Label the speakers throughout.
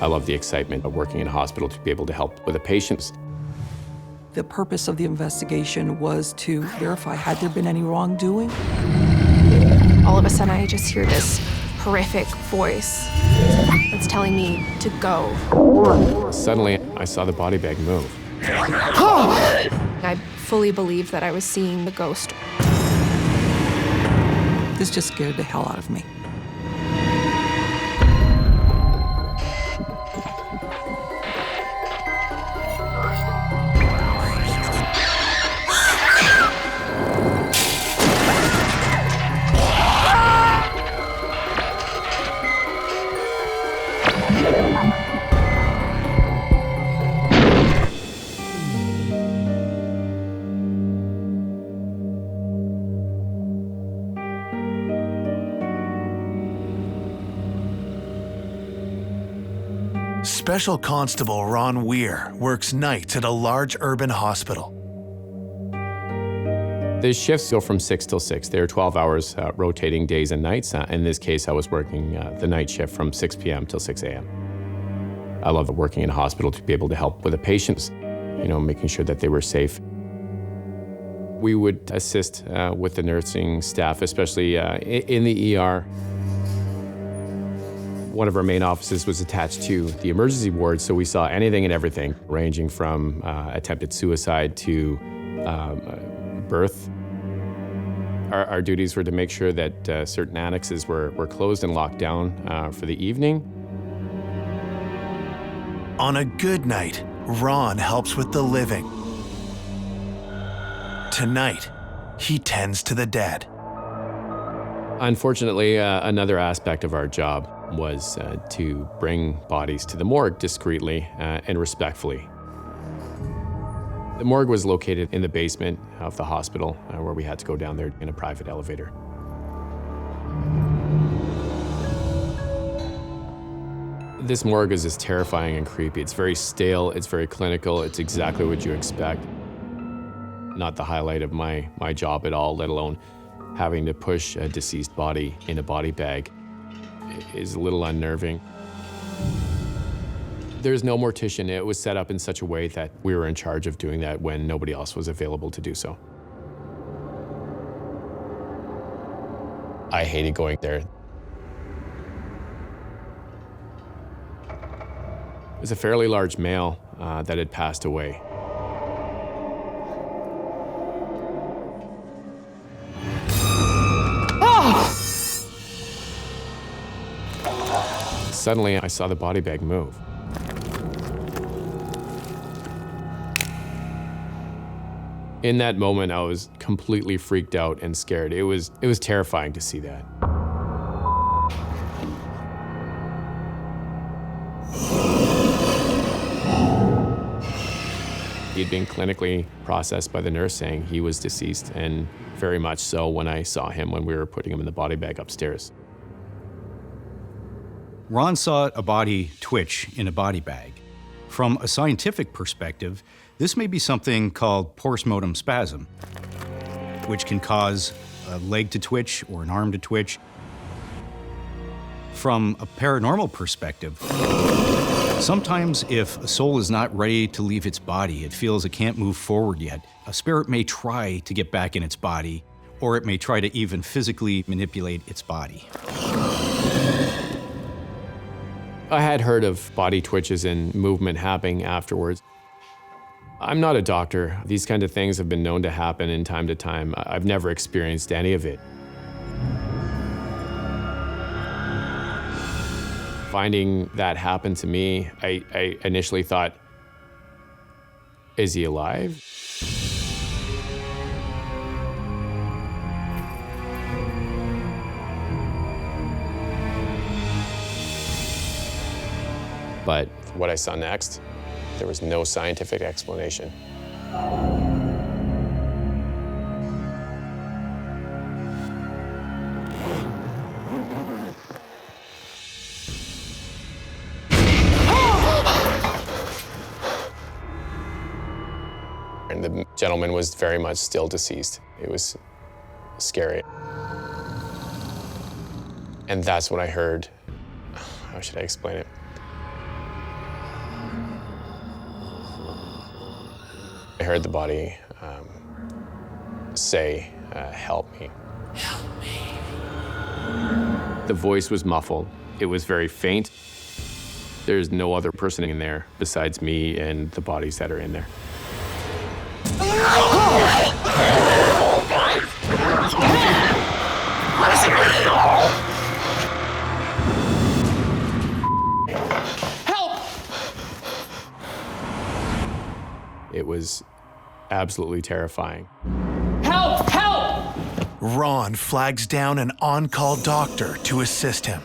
Speaker 1: I love the excitement of working in a hospital to be able to help with the patients.
Speaker 2: The purpose of the investigation was to verify, had there been any wrongdoing?
Speaker 3: All of a sudden, I just hear this horrific voice that's telling me to go.
Speaker 1: Suddenly, I saw the body bag move.
Speaker 3: I fully believed that I was seeing the ghost.
Speaker 2: This just scared the hell out of me.
Speaker 4: Special Constable Ron Weir works nights at a large urban hospital.
Speaker 1: The shifts go from 6 till 6. They're 12 hours rotating days and nights. In this case, I was working the night shift from 6 p.m. till 6 a.m. I love working in a hospital to be able to help with the patients, making sure that they were safe. We would assist with the nursing staff, especially in the ER. One of our main offices was attached to the emergency ward, so we saw anything and everything, ranging from attempted suicide to birth. Our duties were to make sure that certain annexes were closed and locked down for the evening.
Speaker 4: On a good night, Ron helps with the living. Tonight, he tends to the dead.
Speaker 1: Unfortunately, another aspect of our job was to bring bodies to the morgue discreetly and respectfully. The morgue was located in the basement of the hospital, where we had to go down there in a private elevator. This morgue is just terrifying and creepy. It's very stale, it's very clinical, it's exactly what you expect. Not the highlight of my job at all, let alone having to push a deceased body in a body bag is a little unnerving. There's no mortician. It was set up in such a way that we were in charge of doing that when nobody else was available to do so. I hated going there. It was a fairly large male that had passed away. Suddenly, I saw the body bag move. In that moment, I was completely freaked out and scared. It was terrifying to see that. He'd been clinically processed by the nurse saying he was deceased, and very much so when I saw him when we were putting him in the body bag upstairs.
Speaker 5: Ron saw a body twitch in a body bag. From a scientific perspective, this may be something called postmortem spasm, which can cause a leg to twitch or an arm to twitch. From a paranormal perspective, sometimes if a soul is not ready to leave its body, it feels it can't move forward yet, a spirit may try to get back in its body, or it may try to even physically manipulate its body.
Speaker 1: I had heard of body twitches and movement happening afterwards. I'm not a doctor. These kind of things have been known to happen in time to time. I've never experienced any of it. Finding that happen to me, I initially thought, is he alive? But what I saw next, there was no scientific explanation. And the gentleman was very much still deceased. It was scary. And that's when I heard, how should I explain it? I heard the body say, help me. The voice was muffled. It was very faint. There's no other person in there besides me and the bodies that are in there.
Speaker 6: Help!
Speaker 1: It was absolutely terrifying.
Speaker 6: Help! Help!
Speaker 4: Ron flags down an on-call doctor to assist him.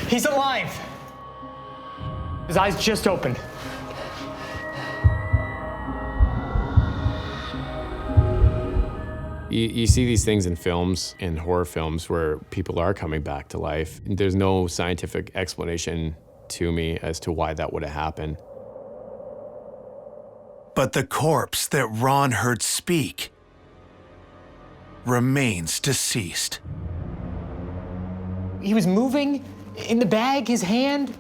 Speaker 6: He's alive. His eyes just opened.
Speaker 1: You see these things in films, in horror films, where people are coming back to life. There's no scientific explanation to me as to why that would have happened.
Speaker 4: But the corpse that Ron heard speak remains deceased.
Speaker 6: He was moving in the bag, his hand.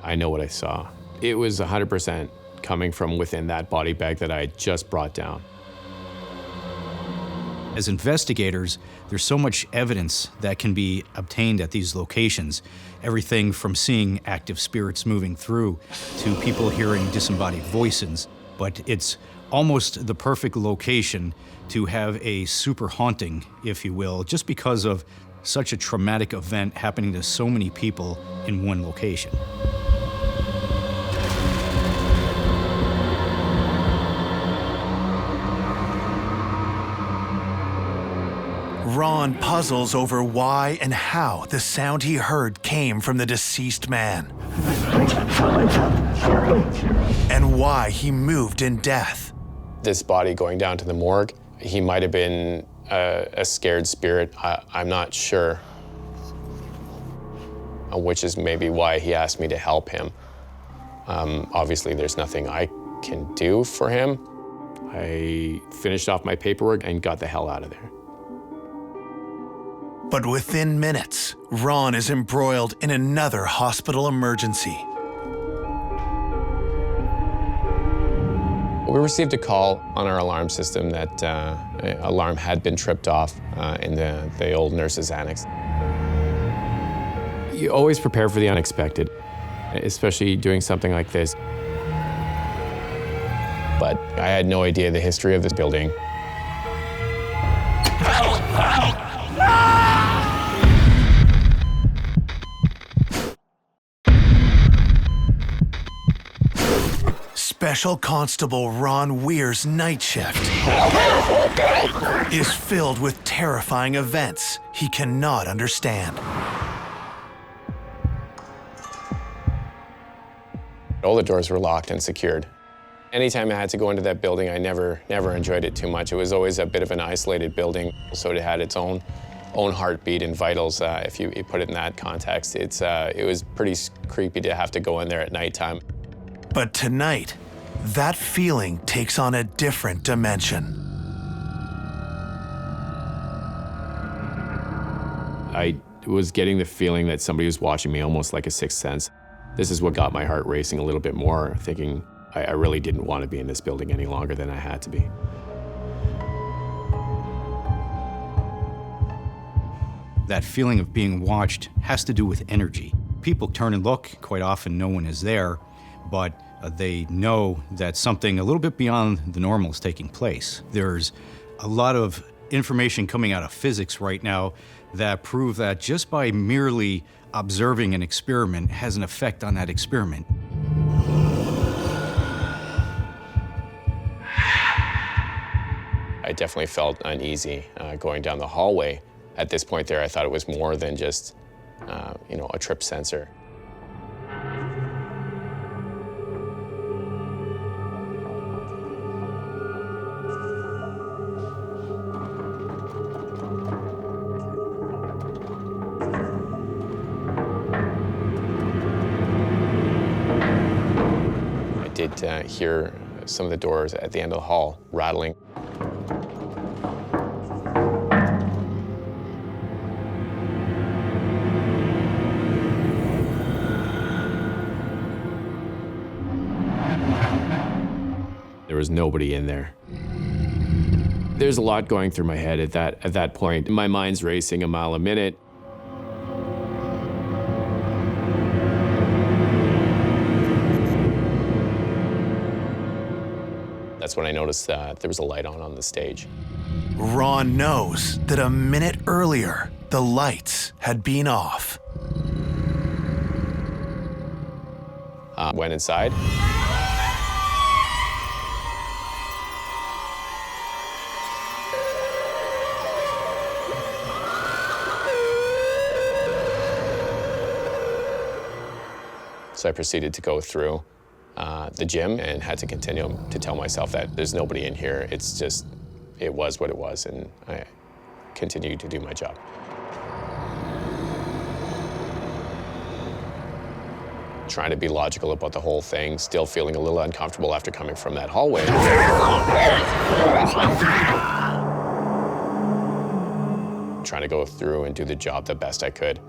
Speaker 1: I know what I saw. It was 100% coming from within that body bag that I had just brought down.
Speaker 5: As investigators, there's so much evidence that can be obtained at these locations. Everything from seeing active spirits moving through to people hearing disembodied voices. But it's almost the perfect location to have a super haunting, if you will, just because of such a traumatic event happening to so many people in one location.
Speaker 4: Ron puzzles over why and how the sound he heard came from the deceased man. And why he moved in death.
Speaker 1: This body going down to the morgue, he might have been a scared spirit. I'm not sure, which is maybe why he asked me to help him. Obviously, there's nothing I can do for him. I finished off my paperwork and got the hell out of there.
Speaker 4: But within minutes, Ron is embroiled in another hospital emergency.
Speaker 1: We received a call on our alarm system that an alarm had been tripped off in the old nurse's annex. You always prepare for the unexpected, especially doing something like this. But I had no idea the history of this building.
Speaker 4: Special Constable Ron Weir's night shift is filled with terrifying events he cannot understand.
Speaker 1: All the doors were locked and secured. Anytime I had to go into that building, I never enjoyed it too much. It was always a bit of an isolated building, so it had its own heartbeat and vitals. If you put it in that context, it was pretty creepy to have to go in there at nighttime.
Speaker 4: But tonight, that feeling takes on a different dimension.
Speaker 1: I was getting the feeling that somebody was watching me, almost like a sixth sense. This is what got my heart racing a little bit more, thinking I really didn't want to be in this building any longer than I had to be.
Speaker 5: That feeling of being watched has to do with energy. People turn and look, quite often no one is there, but they know that something a little bit beyond the normal is taking place. There's a lot of information coming out of physics right now that prove that just by merely observing an experiment has an effect on that experiment.
Speaker 1: I definitely felt uneasy going down the hallway. At this point there, I thought it was more than just, a trip sensor. I did hear some of the doors at the end of the hall rattling. There was nobody in there. There's a lot going through my head at that point. My mind's racing a mile a minute. That's when I noticed that there was a light on the stage.
Speaker 4: Ron knows that a minute earlier, the lights had been off.
Speaker 1: Went inside. So I proceeded to go through the gym and had to continue to tell myself that there's nobody in here. It's just, it was what it was, and I continued to do my job. Trying to be logical about the whole thing, still feeling a little uncomfortable after coming from that hallway. Trying to go through and do the job the best I could.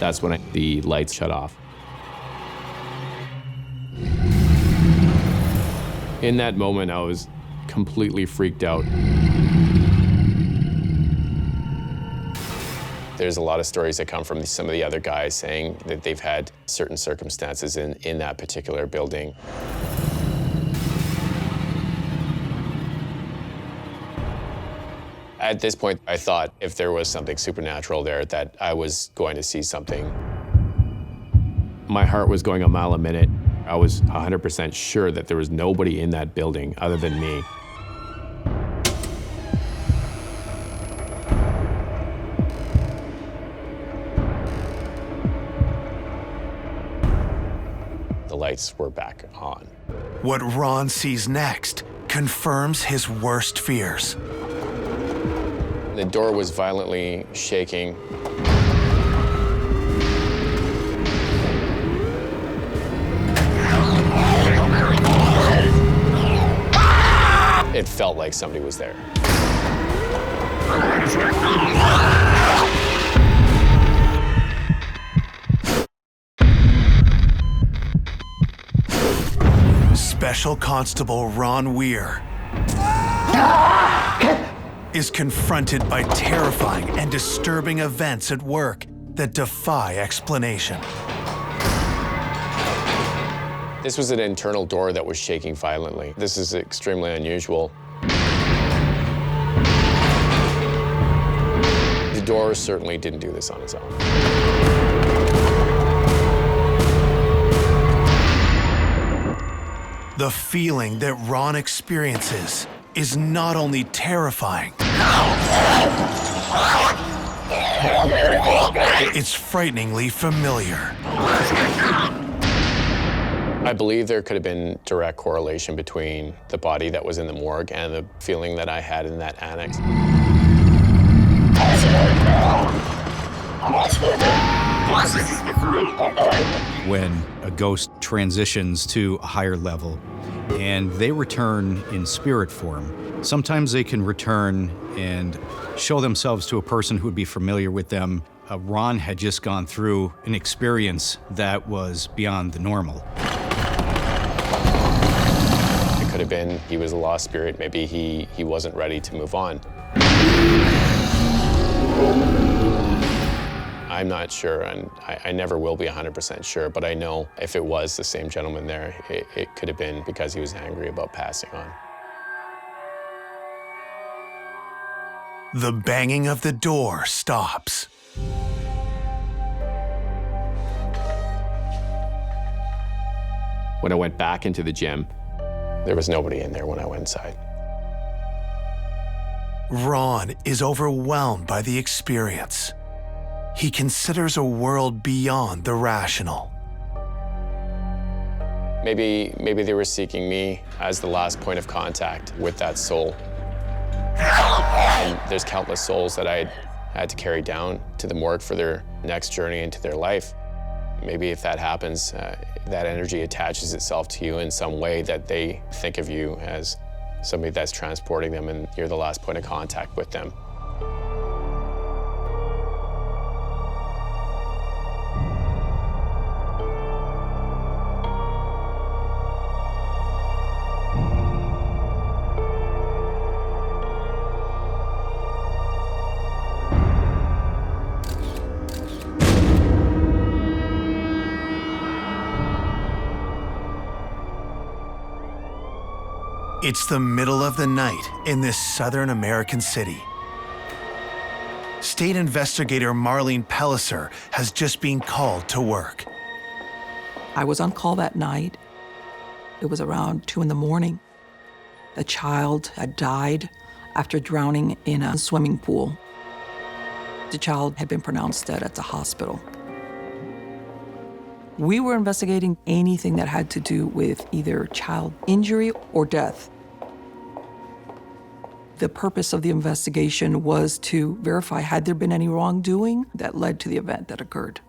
Speaker 1: That's when the lights shut off. In that moment, I was completely freaked out. There's a lot of stories that come from some of the other guys saying that they've had certain circumstances in that particular building. At this point, I thought if there was something supernatural there, that I was going to see something. My heart was going a mile a minute. I was 100% sure that there was nobody in that building other than me. The lights were back on.
Speaker 4: What Ron sees next confirms his worst fears.
Speaker 1: The door was violently shaking. It felt like somebody was there.
Speaker 4: Special Constable Ron Weir is confronted by terrifying and disturbing events at work that defy explanation.
Speaker 1: This was an internal door that was shaking violently. This is extremely unusual. The door certainly didn't do this on its own.
Speaker 4: The feeling that Ron experiences is not only terrifying, it's frighteningly familiar.
Speaker 1: I believe there could have been direct correlation between the body that was in the morgue and the feeling that I had in that annex.
Speaker 5: When a ghost transitions to a higher level and they return in spirit form, sometimes they can return and show themselves to a person who would be familiar with them. Ron had just gone through an experience that was beyond the normal.
Speaker 1: It could have been he was a lost spirit. Maybe he wasn't ready to move on. I'm not sure, and I never will be 100% sure, but I know if it was the same gentleman there, it could have been because he was angry about passing on.
Speaker 4: The banging of the door stops.
Speaker 1: When I went back into the gym, there was nobody in there when I went inside.
Speaker 4: Ron is overwhelmed by the experience. He considers a world beyond the rational.
Speaker 1: Maybe they were seeking me as the last point of contact with that soul. And there's countless souls that I had to carry down to the morgue for their next journey into their life. Maybe if that happens, that energy attaches itself to you in some way that they think of you as somebody that's transporting them and you're the last point of contact with them.
Speaker 4: It's the middle of the night in this Southern American city. State investigator Marlene Pelliser has just been called to work.
Speaker 2: I was on call that night. It was around 2 a.m. A child had died after drowning in a swimming pool. The child had been pronounced dead at the hospital. We were investigating anything that had to do with either child injury or death. The purpose of the investigation was to verify had there been any wrongdoing that led to the event that occurred.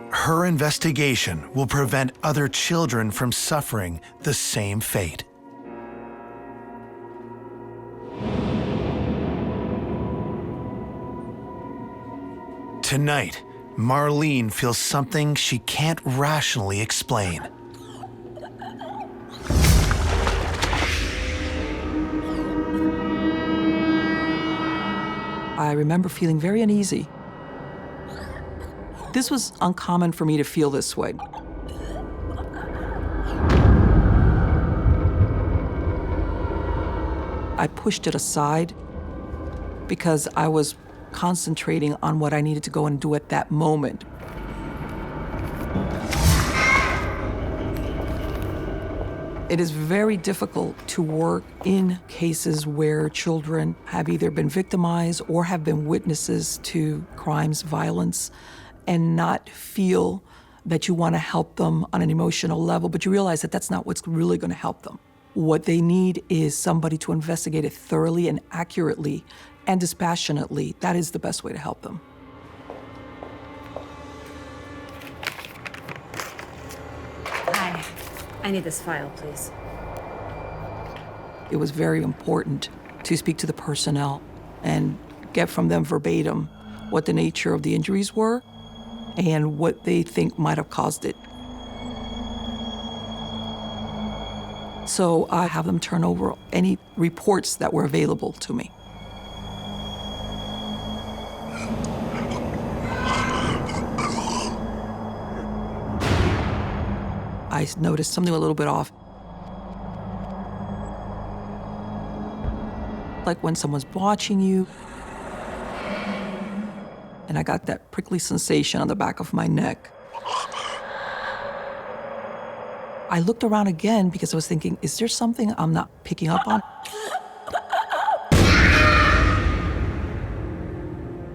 Speaker 4: Her investigation will prevent other children from suffering the same fate. Tonight, Marlene feels something she can't rationally explain.
Speaker 2: I remember feeling very uneasy. This was uncommon for me to feel this way. I pushed it aside because I was concentrating on what I needed to go and do at that moment. It is very difficult to work in cases where children have either been victimized or have been witnesses to crimes, violence, and not feel that you want to help them on an emotional level, but you realize that that's not what's really going to help them. What they need is somebody to investigate it thoroughly and accurately and dispassionately. That is the best way to help them.
Speaker 7: Hi, I need this file, please.
Speaker 2: It was very important to speak to the personnel and get from them verbatim what the nature of the injuries were and what they think might have caused it. So I have them turn over any reports that were available to me. I noticed something a little bit off. Like when someone's watching you, and I got that prickly sensation on the back of my neck. I looked around again because I was thinking, is there something I'm not picking up on?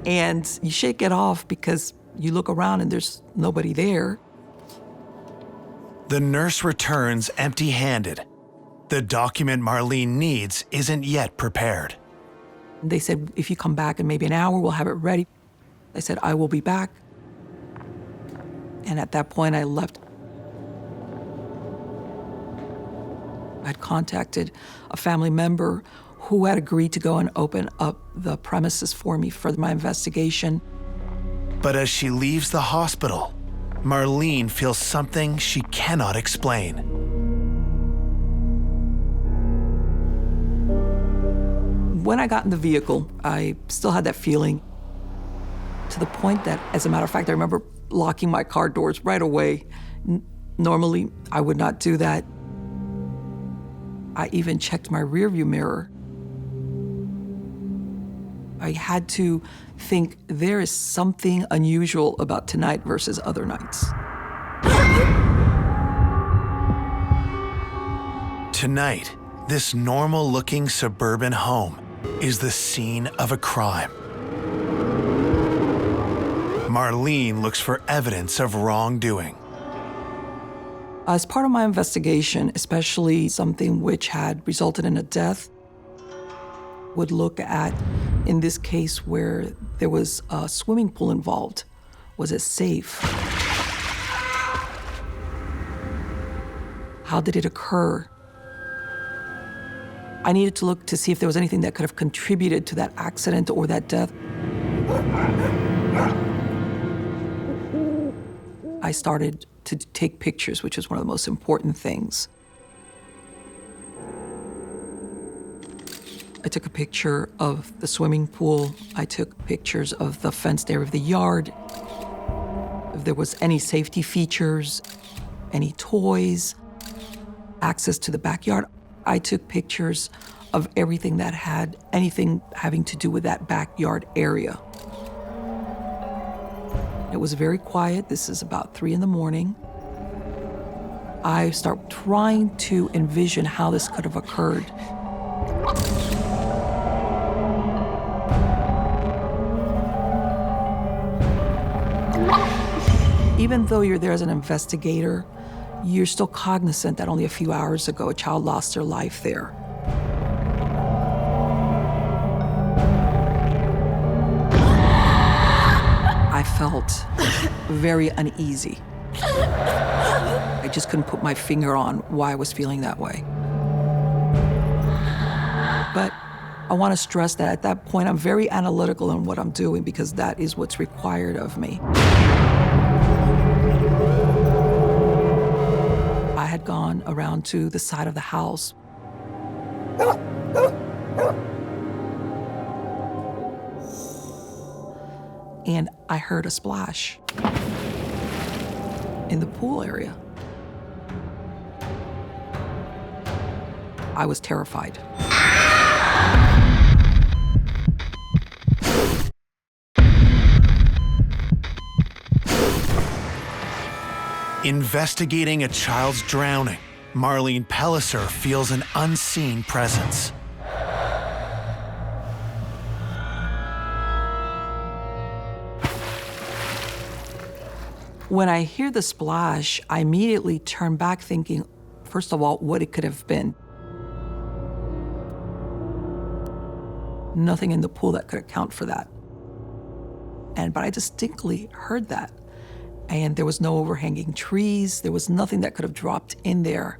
Speaker 2: And you shake it off because you look around and there's nobody there.
Speaker 4: The nurse returns empty-handed. The document Marlene needs isn't yet prepared.
Speaker 2: They said, if you come back in maybe an hour, we'll have it ready. I said, I will be back. And at that point, I left. I'd contacted a family member who had agreed to go and open up the premises for me for my investigation.
Speaker 4: But as she leaves the hospital, Marlene feels something she cannot explain.
Speaker 2: When I got in the vehicle, I still had that feeling, to the point that, as a matter of fact, I remember locking my car doors right away. Normally, I would not do that. I even checked my rearview mirror. I had to think there is something unusual about tonight versus other nights.
Speaker 4: Tonight, this normal-looking suburban home is the scene of a crime. Marlene looks for evidence of wrongdoing.
Speaker 2: As part of my investigation, especially something which had resulted in a death, would look at, in this case where there was a swimming pool involved, was it safe? How did it occur? I needed to look to see if there was anything that could have contributed to that accident or that death. I started to take pictures, which is one of the most important things. I took a picture of the swimming pool. I took pictures of the fenced area of the yard. If there was any safety features, any toys, access to the backyard. I took pictures of everything that had anything having to do with that backyard area. It was very quiet. This is about 3 in the morning. I start trying to envision how this could have occurred. Even though you're there as an investigator, you're still cognizant that only a few hours ago a child lost their life there. I felt very uneasy. I just couldn't put my finger on why I was feeling that way. But I want to stress that at that point, I'm very analytical in what I'm doing because that is what's required of me. I had gone around to the side of the house. And I heard a splash in the pool area. I was terrified.
Speaker 4: Investigating a child's drowning, Marlene Pelliser feels an unseen presence.
Speaker 2: When I hear the splash, I immediately turn back thinking, first of all, what it could have been. Nothing in the pool that could account for that. But I distinctly heard that. And there was no overhanging trees. There was nothing that could have dropped in there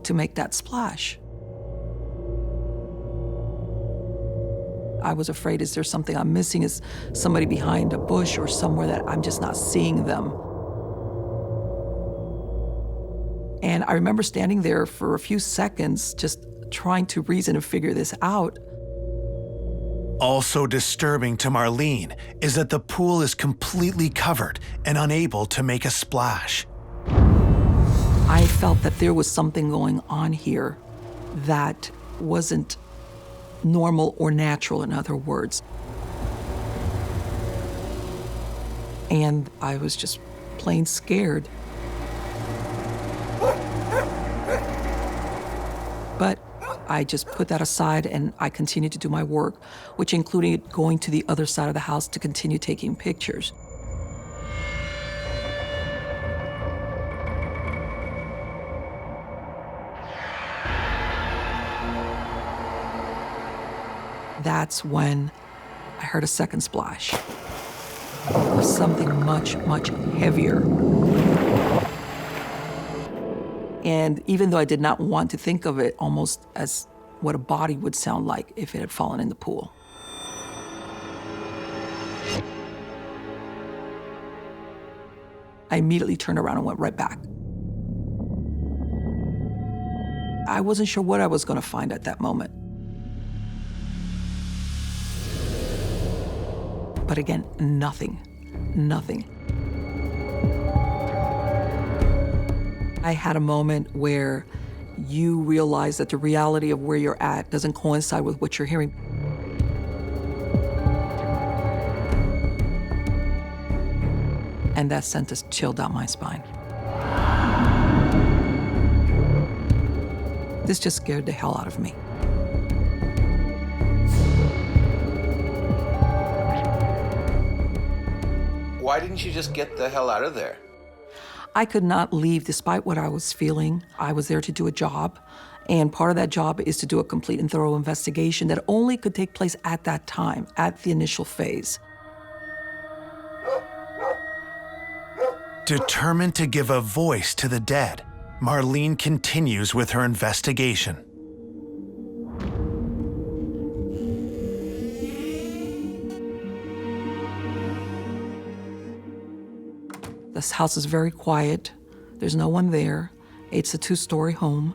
Speaker 2: to make that splash. I was afraid, is there something I'm missing? Is somebody behind a bush or somewhere that I'm just not seeing them? And I remember standing there for a few seconds, just trying to reason and figure this out.
Speaker 4: Also disturbing to Marlene is that the pool is completely covered and unable to make a splash.
Speaker 2: I felt that there was something going on here that wasn't normal or natural, in other words. And I was just plain scared. But I just put that aside and I continued to do my work, which included going to the other side of the house to continue taking pictures. That's when I heard a second splash of something much, much heavier. And even though I did not want to think of it almost as what a body would sound like if it had fallen in the pool. I immediately turned around and went right back. I wasn't sure what I was going to find at that moment. But again, nothing. I had a moment where you realize that the reality of where you're at doesn't coincide with what you're hearing. And that sent a chill down my spine. This just scared the hell out of me.
Speaker 8: Why didn't you just get the hell out of there?
Speaker 2: I could not leave despite what I was feeling. I was there to do a job, and part of that job is to do a complete and thorough investigation that only could take place at that time, at the initial phase.
Speaker 4: Determined to give a voice to the dead, Marlene continues with her investigation.
Speaker 2: This house is very quiet. There's no one there. It's a 2-story home.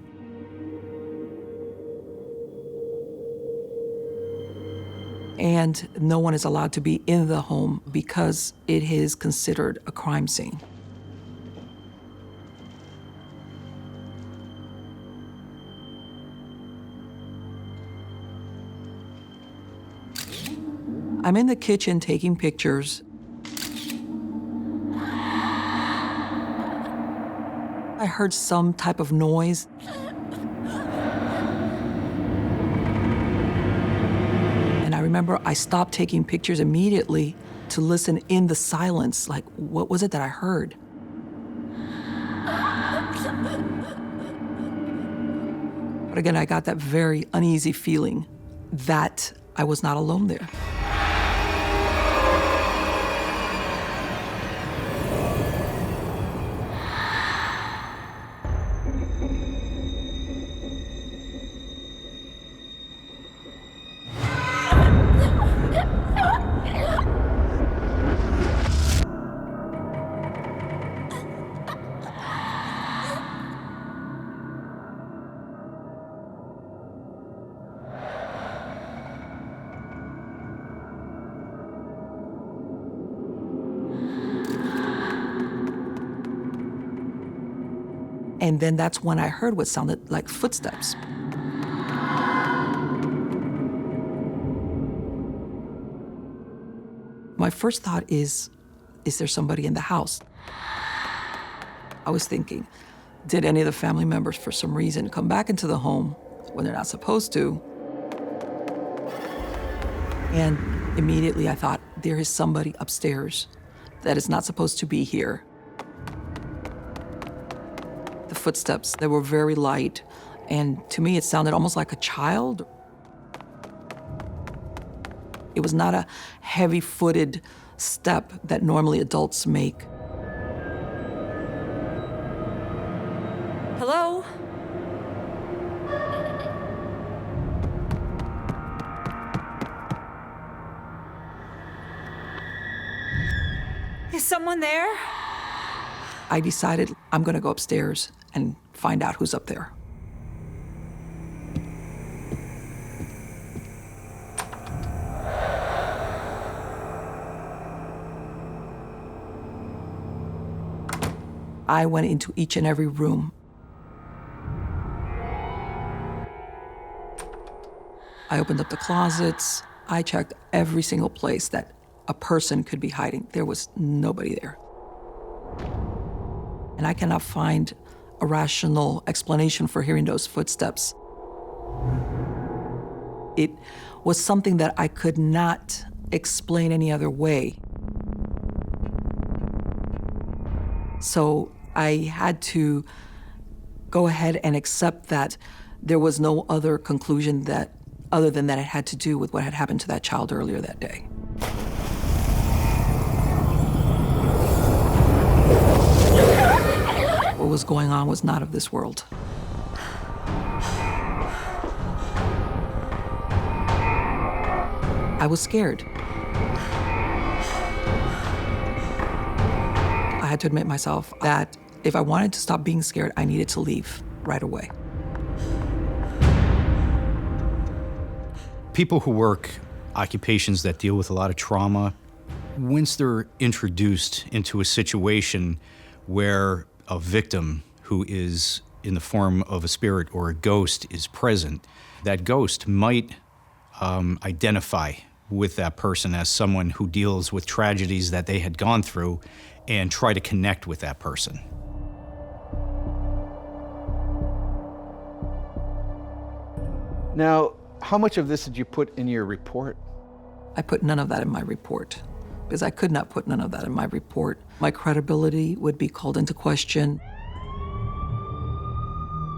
Speaker 2: And no one is allowed to be in the home because it is considered a crime scene. I'm in the kitchen taking pictures. I heard some type of noise. And I remember I stopped taking pictures immediately to listen in the silence, like, what was it that I heard? But again, I got that very uneasy feeling that I was not alone there. And then that's when I heard what sounded like footsteps. My first thought is there somebody in the house? I was thinking, did any of the family members, for some reason, come back into the home when they're not supposed to? And immediately I thought, there is somebody upstairs that is not supposed to be here. The footsteps, they were very light, and to me it sounded almost like a child. It was not a heavy-footed step that normally adults make.
Speaker 7: Hello? Is someone there?
Speaker 2: I decided I'm gonna go upstairs and find out who's up there. I went into each and every room. I opened up the closets. I checked every single place that a person could be hiding. There was nobody there. And I cannot find a rational explanation for hearing those footsteps. It was something that I could not explain any other way. So I had to go ahead and accept that there was no other conclusion that, other than that it had to do with what had happened to that child earlier that day. What was going on was not of this world. I was scared. I had to admit myself that if I wanted to stop being scared, I needed to leave right away.
Speaker 5: People who work occupations that deal with a lot of trauma, once they're introduced into a situation where a victim who is in the form of a spirit or a ghost is present, that ghost might identify with that person as someone who deals with tragedies that they had gone through and try to connect with that person.
Speaker 9: Now, how much of this did you put in your report?
Speaker 2: I put none of that in my report because I could not put none of that in my report. My credibility would be called into question.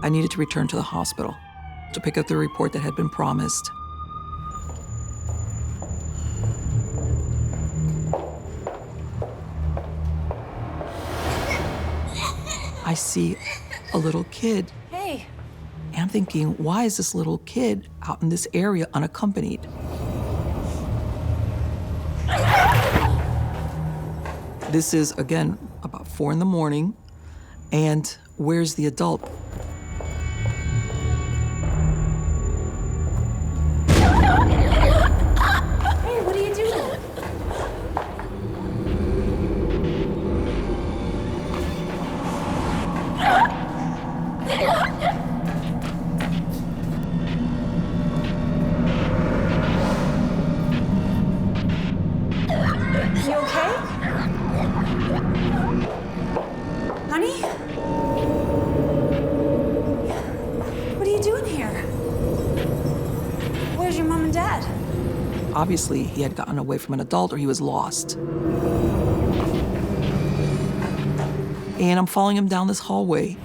Speaker 2: I needed to return to the hospital to pick up the report that had been promised. I see a little kid.
Speaker 7: Hey.
Speaker 2: And I'm thinking, why is this little kid out in this area unaccompanied? This is, again, about 4 a.m, and where's the adult?
Speaker 7: Hey, what are you doing?
Speaker 2: Obviously, he had gotten away from an adult or he was lost. And I'm following him down this hallway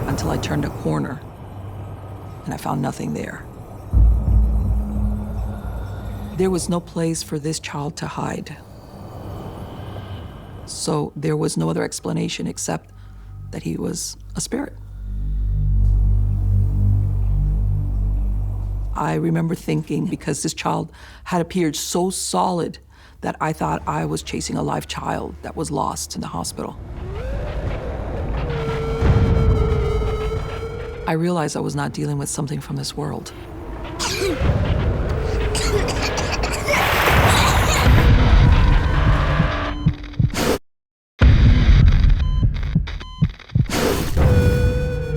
Speaker 2: until I turned a corner and I found nothing there. There was no place for this child to hide. So there was no other explanation except that he was a spirit. I remember thinking, because this child had appeared so solid, that I thought I was chasing a live child that was lost in the hospital. I realized I was not dealing with something from this world.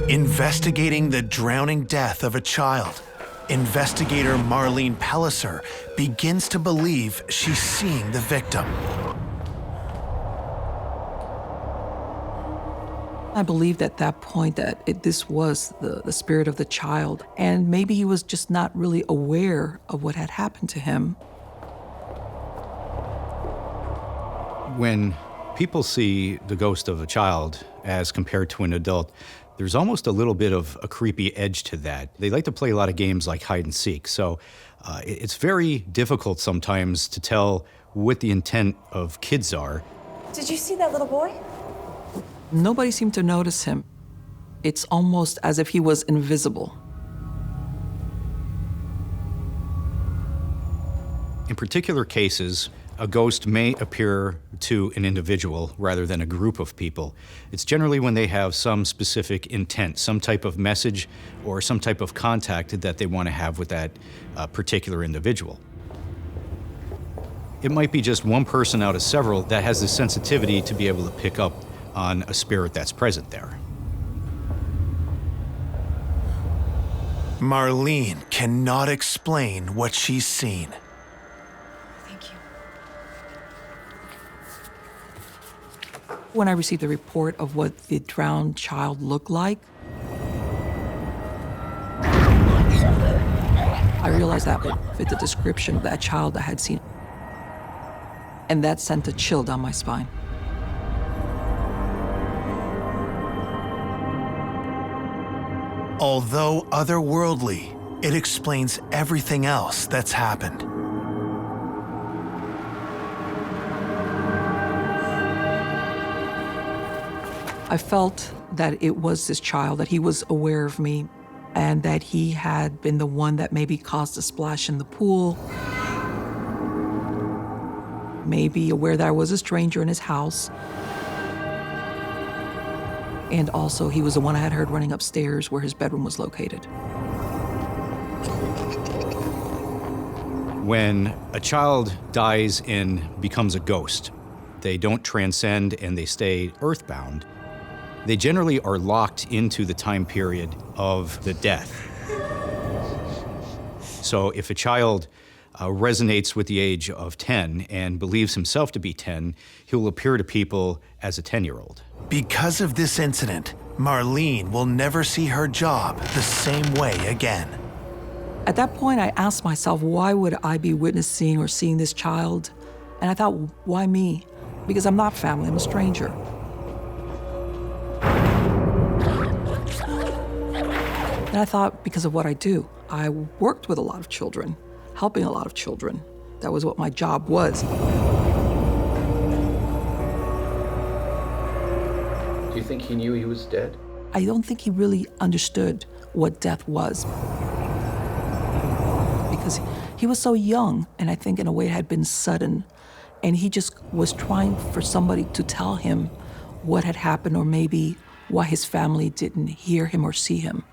Speaker 4: Investigating the drowning death of a child, investigator Marlene Pelliser begins to believe she's seeing the victim.
Speaker 2: I believed at that point that this was the spirit of the child, and maybe he was just not really aware of what had happened to him.
Speaker 5: When people see the ghost of a child as compared to an adult, there's almost a little bit of a creepy edge to that. They like to play a lot of games like hide and seek, so it's very difficult sometimes to tell what the intent of kids are.
Speaker 7: Did you see that little boy?
Speaker 2: Nobody seemed to notice him. It's almost as if he was invisible.
Speaker 5: In particular cases, a ghost may appear to an individual rather than a group of people. It's generally when they have some specific intent, some type of message or some type of contact that they want to have with that particular individual. It might be just one person out of several that has the sensitivity to be able to pick up on a spirit that's present there.
Speaker 4: Marlene cannot explain what she's seen.
Speaker 2: When I received the report of what the drowned child looked like, I realized that would fit the description of that child I had seen. And that sent a chill down my spine.
Speaker 4: Although otherworldly, it explains everything else that's happened.
Speaker 2: I felt that it was this child, that he was aware of me, and that he had been the one that maybe caused a splash in the pool, maybe aware that I was a stranger in his house, and also he was the one I had heard running upstairs where his bedroom was located.
Speaker 5: When a child dies and becomes a ghost, they don't transcend and they stay earthbound. They generally are locked into the time period of the death. So if a child resonates with the age of 10 and believes himself to be 10, he will appear to people as a 10-year-old.
Speaker 4: Because of this incident, Marlene will never see her job the same way again.
Speaker 2: At that point, I asked myself, why would I be witnessing or seeing this child? And I thought, why me? Because I'm not family, I'm a stranger. And I thought, because of what I do, I worked with a lot of children, helping a lot of children. That was what my job was.
Speaker 9: Do you think he knew he was dead?
Speaker 2: I don't think he really understood what death was. Because he was so young, and I think in a way it had been sudden. And he just was trying for somebody to tell him what had happened, or maybe why his family didn't hear him or see him.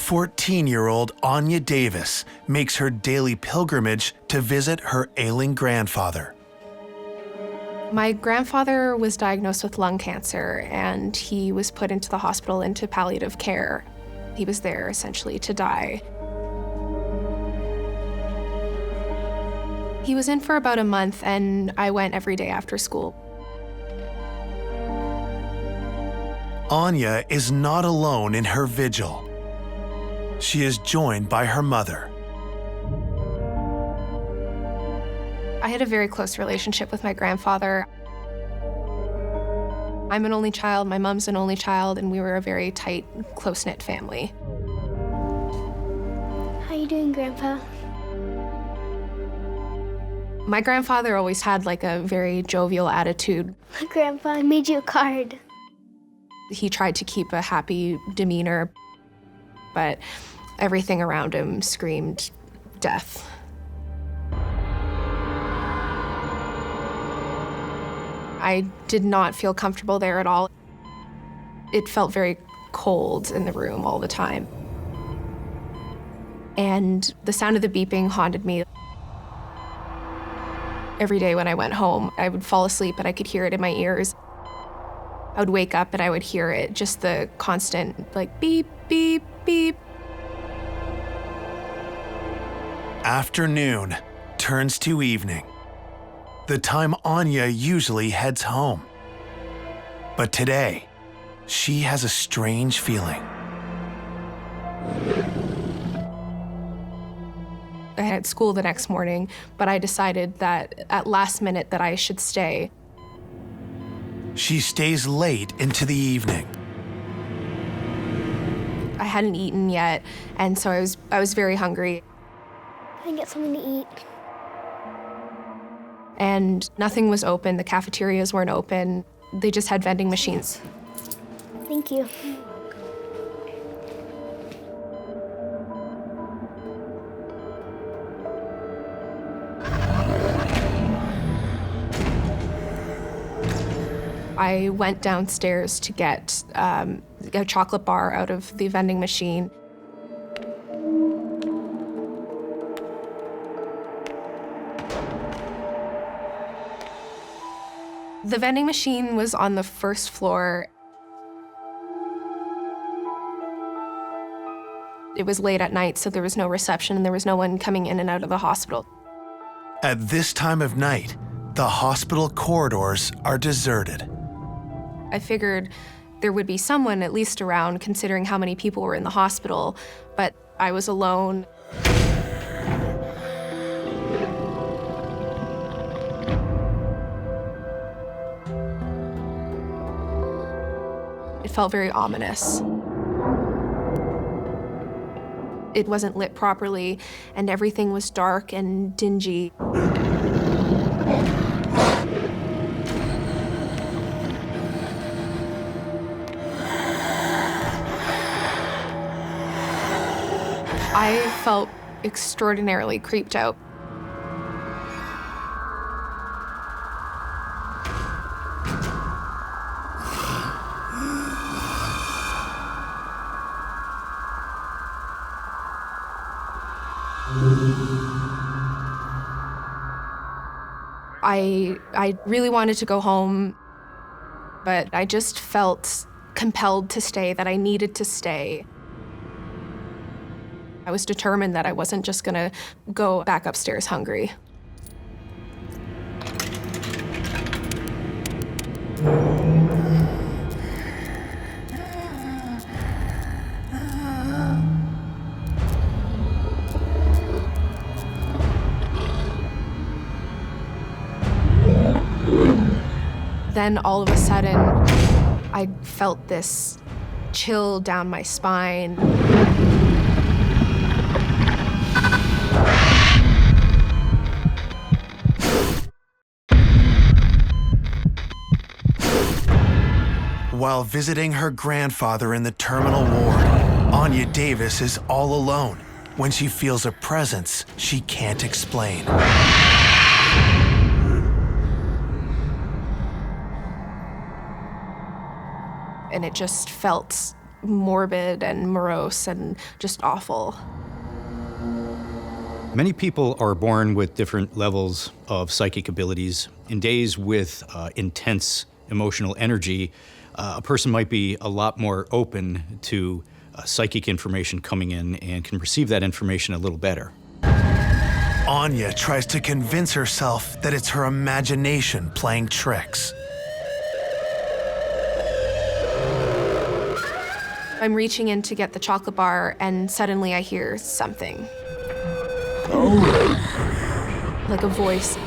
Speaker 4: 14-year-old Anya Davis makes her daily pilgrimage to visit her ailing grandfather.
Speaker 3: My grandfather was diagnosed with lung cancer, and he was put into the hospital into palliative care. He was there essentially to die. He was in for about a month, and I went every day after school.
Speaker 4: Anya is not alone in her vigil. She is joined by her mother.
Speaker 3: I had a very close relationship with my grandfather. I'm an only child, my mom's an only child, and we were a very tight, close-knit family.
Speaker 10: How you doing, Grandpa?
Speaker 3: My grandfather always had like a very jovial attitude.
Speaker 10: Grandpa, I made you a card.
Speaker 3: He tried to keep a happy demeanor, but everything around him screamed death. I did not feel comfortable there at all. It felt very cold in the room all the time. And the sound of the beeping haunted me. Every day when I went home, I would fall asleep and I could hear it in my ears. I would wake up and I would hear it, just the constant, like, beep, beep, beep.
Speaker 4: Afternoon turns to evening, the time Anya usually heads home. But today, she has a strange feeling.
Speaker 3: I had school the next morning, but I decided that at last minute that I should stay.
Speaker 4: She stays late into the evening.
Speaker 3: I hadn't eaten yet, and so I was very hungry.
Speaker 10: I can get something to eat.
Speaker 3: And nothing was open. The cafeterias weren't open. They just had vending machines.
Speaker 10: Thank you.
Speaker 3: I went downstairs to get a chocolate bar out of the vending machine. The vending machine was on the first floor. It was late at night, so there was no reception and there was no one coming in and out of the hospital.
Speaker 4: At this time of night, the hospital corridors are deserted.
Speaker 3: I figured there would be someone at least around, considering how many people were in the hospital, but I was alone. It felt very ominous. It wasn't lit properly, and everything was dark and dingy. I felt extraordinarily creeped out. I really wanted to go home, but I just felt compelled to stay, that I needed to stay. I was determined that I wasn't just gonna go back upstairs hungry. Then all of a sudden, I felt this chill down my spine.
Speaker 4: While visiting her grandfather in the terminal ward, Anya Davis is all alone when she feels a presence she can't explain.
Speaker 3: And it just felt morbid and morose and just awful.
Speaker 5: Many people are born with different levels of psychic abilities. In days with intense emotional energy, a person might be a lot more open to psychic information coming in and can receive that information a little better.
Speaker 4: Anya tries to convince herself that it's her imagination playing tricks.
Speaker 3: I'm reaching in to get the chocolate bar, and suddenly I hear something. Like a voice.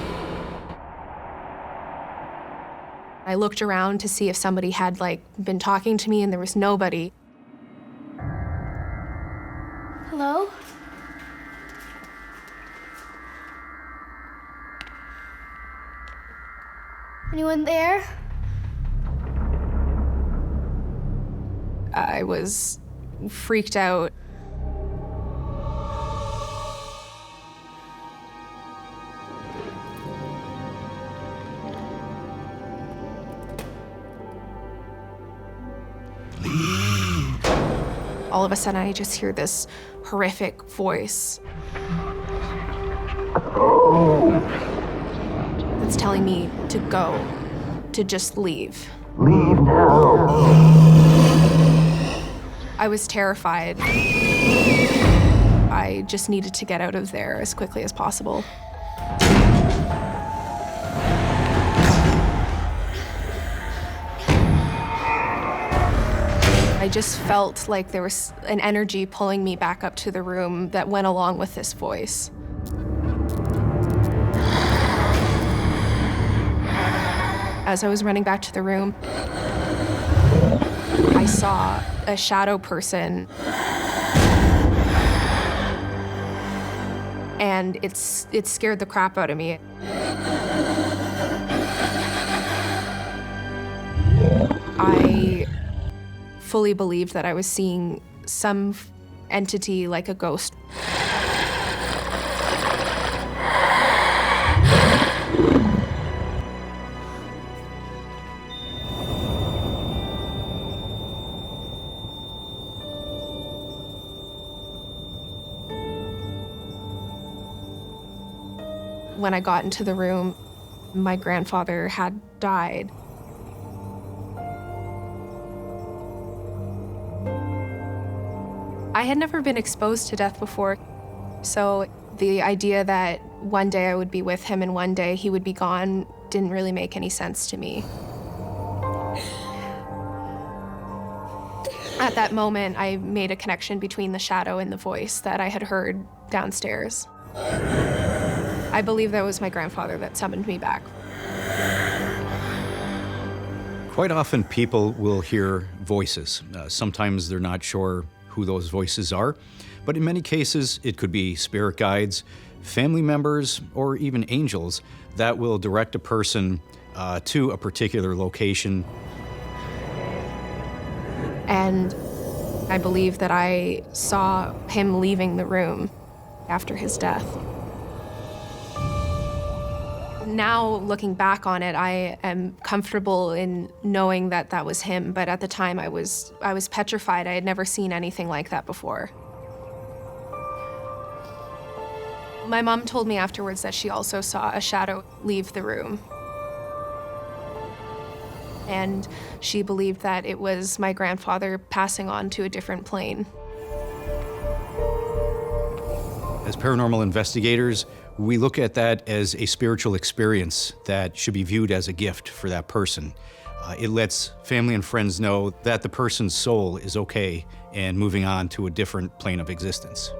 Speaker 3: I looked around to see if somebody had been talking to me, and there was nobody.
Speaker 10: Hello? Anyone there?
Speaker 3: I was freaked out. All of a sudden, I just hear this horrific voice that's telling me to go, to just leave.
Speaker 11: Leave now.
Speaker 3: I was terrified. I just needed to get out of there as quickly as possible. I just felt like there was an energy pulling me back up to the room that went along with this voice. As I was running back to the room, I saw a shadow person, and it scared the crap out of me. I fully believed that I was seeing some entity like a ghost. When I got into the room, my grandfather had died. I had never been exposed to death before, so the idea that one day I would be with him and one day he would be gone didn't really make any sense to me. At that moment, I made a connection between the shadow and the voice that I had heard downstairs. I believe that was my grandfather that summoned me back.
Speaker 5: Quite often people will hear voices. Sometimes they're not sure who those voices are, but in many cases it could be spirit guides, family members, or even angels that will direct a person to a particular location.
Speaker 3: And I believe that I saw him leaving the room after his death. Now, looking back on it, I am comfortable in knowing that that was him, but at the time I was petrified. I had never seen anything like that before. My mom told me afterwards that she also saw a shadow leave the room. And she believed that it was my grandfather passing on to a different plane.
Speaker 5: As paranormal investigators, we look at that as a spiritual experience that should be viewed as a gift for that person. It lets family and friends know that the person's soul is okay and moving on to a different plane of existence.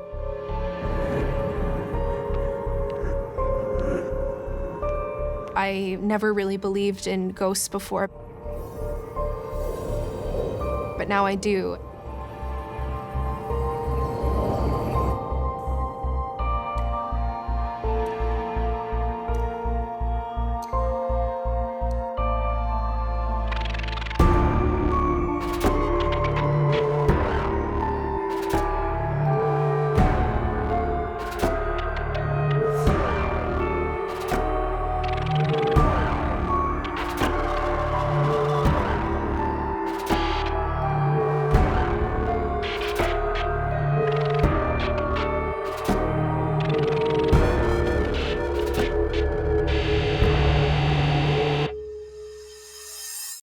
Speaker 3: I never really believed in ghosts before, but now I do.